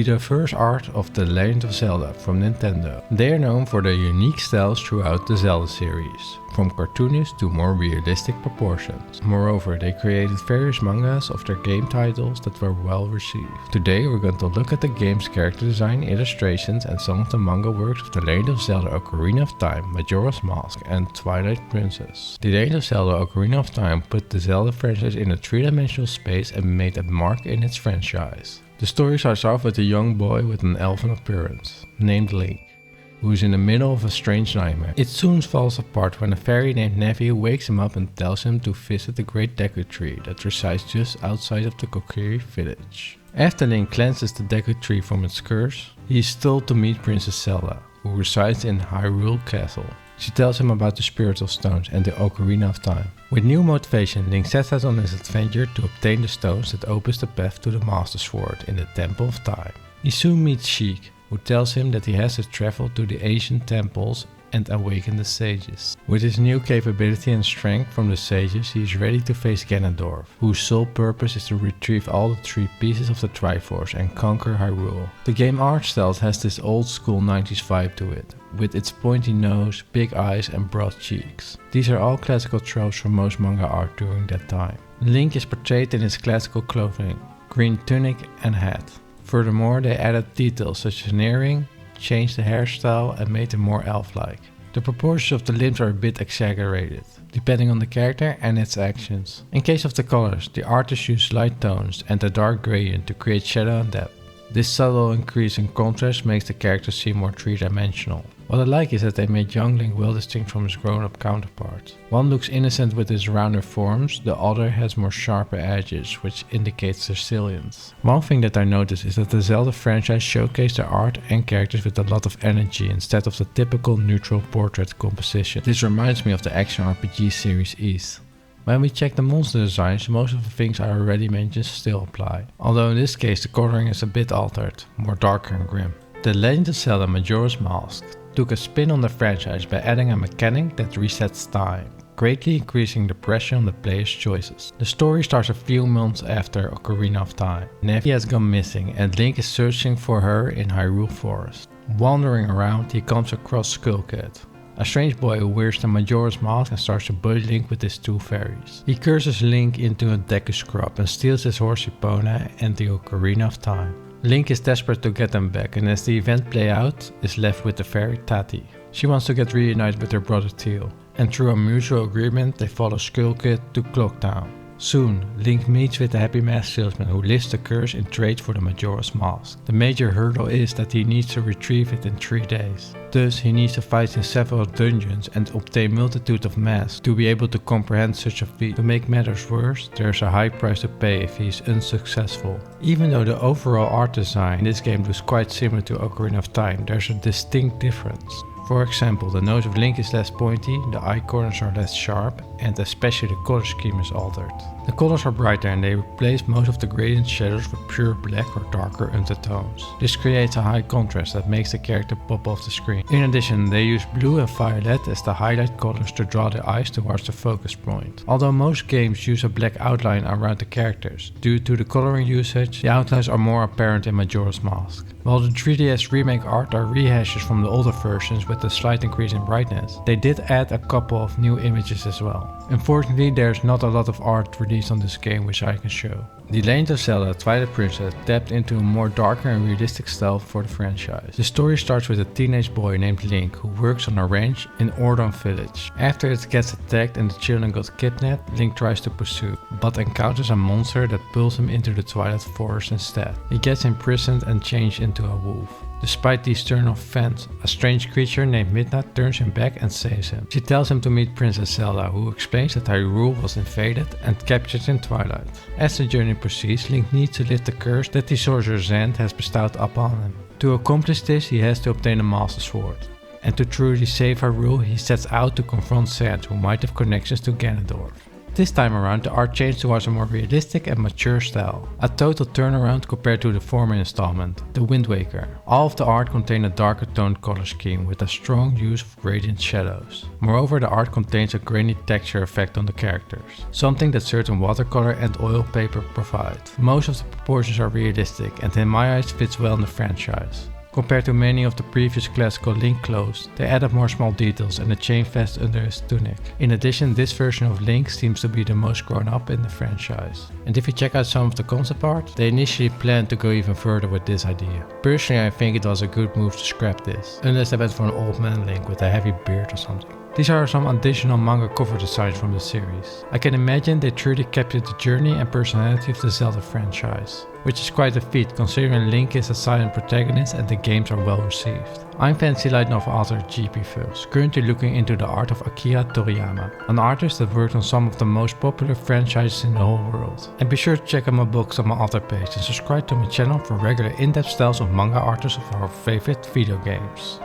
the first art of The Legend of Zelda from Nintendo. They are known for their unique styles throughout the Zelda series, from cartoonish to more realistic proportions. Moreover, they created various mangas of their game titles that were well received. Today we're going to look at the game's character design, illustrations and some of the manga works of The Legend of Zelda Ocarina of Time, Majora's Mask and Twilight Princess. The Legend of Zelda Ocarina of Time put the Zelda franchise in a three-dimensional space and made a mark in its franchise. The story starts off with a young boy with an elven appearance, named Link, who is in the middle of a strange nightmare. It soon falls apart when a fairy named Nevi wakes him up and tells him to visit the great Deku Tree that resides just outside of the Kokiri village. After Link cleanses the Deku Tree from its curse, he is told to meet Princess Zelda, who resides in Hyrule Castle. She tells him about the spiritual stones and the Ocarina of Time. With new motivation, Link sets out on his adventure to obtain the stones that opens the path to the Master Sword in the Temple of Time. He soon meets Sheik, who tells him that he has to travel to the ancient temples and awaken the sages. With his new capability and strength from the sages, he is ready to face Ganondorf, whose sole purpose is to retrieve all the three pieces of the Triforce and conquer Hyrule. The game art style has this old school 90s vibe to it, with its pointy nose, big eyes and broad cheeks. These are all classical tropes from most manga art during that time. Link is portrayed in his classical clothing, green tunic and hat. Furthermore, they added details such as an earring, changed the hairstyle and made him more elf-like. The proportions of the limbs are a bit exaggerated, depending on the character and its actions. In case of the colors, the artist used light tones and a dark gradient to create shadow and depth. This subtle increase in contrast makes the character seem more three-dimensional. What I like is that they made young Link well distinct from his grown-up counterpart. One looks innocent with his rounder forms, the other has more sharper edges, which indicates resilience. One thing that I noticed is that the Zelda franchise showcased their art and characters with a lot of energy instead of the typical neutral portrait composition. This reminds me of the action RPG series Ys. When we check the monster designs, most of the things I already mentioned still apply, although in this case the coloring is a bit altered, more darker and grim. The Legend of Zelda Majora's Mask took a spin on the franchise by adding a mechanic that resets time, greatly increasing the pressure on the player's choices. The story starts a few months after Ocarina of Time. Nevi has gone missing and Link is searching for her in Hyrule Forest. Wandering around, he comes across Skull Kid, a strange boy who wears the Majora's Mask and starts to bully Link with his two fairies. He curses Link into a Deku Scrub and steals his horse Epona and the Ocarina of Time. Link is desperate to get them back and as the event play out, is left with the fairy Tati. She wants to get reunited with her brother Teal, and through a mutual agreement they follow Skull Kid to Clock Town. Soon, Link meets with the Happy Mask salesman who lifts the curse in trade for the Majora's Mask. The major hurdle is that he needs to retrieve it in 3 days. Thus, he needs to fight in several dungeons and obtain multitude of masks to be able to comprehend such a feat. To make matters worse, there is a high price to pay if he is unsuccessful. Even though the overall art design in this game looks quite similar to Ocarina of Time, there's a distinct difference. For example, the nose of Link is less pointy, the eye corners are less sharp, and especially the color scheme is altered. The colors are brighter and they replace most of the gradient shadows with pure black or darker undertones. This creates a high contrast that makes the character pop off the screen. In addition, they use blue and violet as the highlight colors to draw the eyes towards the focus point. Although most games use a black outline around the characters, due to the coloring usage, the outlines are more apparent in Majora's Mask. While the 3DS remake art are rehashes from the older versions with a slight increase in brightness, they did add a couple of new images as well. Unfortunately, there's not a lot of art released on this game which I can show. The Legend of Zelda Twilight Princess tapped into a more darker and realistic style for the franchise. The story starts with a teenage boy named Link who works on a ranch in Ordon village. After it gets attacked and the children got kidnapped, Link tries to pursue, but encounters a monster that pulls him into the Twilight Forest instead. He gets imprisoned and changed into a wolf. Despite these turn-off events, a strange creature named Midna turns him back and saves him. She tells him to meet Princess Zelda, who explains that Hyrule was invaded and captured in Twilight. As the journey proceeds, Link needs to lift the curse that the sorcerer's hand has bestowed upon him. To accomplish this, he has to obtain a Master Sword. And to truly save Hyrule, he sets out to confront Zant, who might have connections to Ganondorf. This time around the art changed towards a more realistic and mature style, a total turnaround compared to the former installment, The Wind Waker. All of the art contained a darker toned color scheme with a strong use of gradient shadows. Moreover, the art contains a grainy texture effect on the characters, something that certain watercolor and oil paper provide. Most of the proportions are realistic and in my eyes fits well in the franchise. Compared to many of the previous classical Link clothes, they added more small details and a chain vest under his tunic. In addition, this version of Link seems to be the most grown up in the franchise. And if you check out some of the concept art, they initially planned to go even further with this idea. Personally, I think it was a good move to scrap this, unless they went for an old man Link with a heavy beard or something. These are some additional manga cover designs from the series. I can imagine they truly captured the journey and personality of the Zelda franchise, which is quite a feat considering Link is a silent protagonist and the games are well received. I'm fantasy light novel author G.P. Phils, currently looking into the art of Akira Toriyama, an artist that worked on some of the most popular franchises in the whole world. And be sure to check out my books on my author page and subscribe to my channel for regular in-depth styles of manga artists of our favorite video games.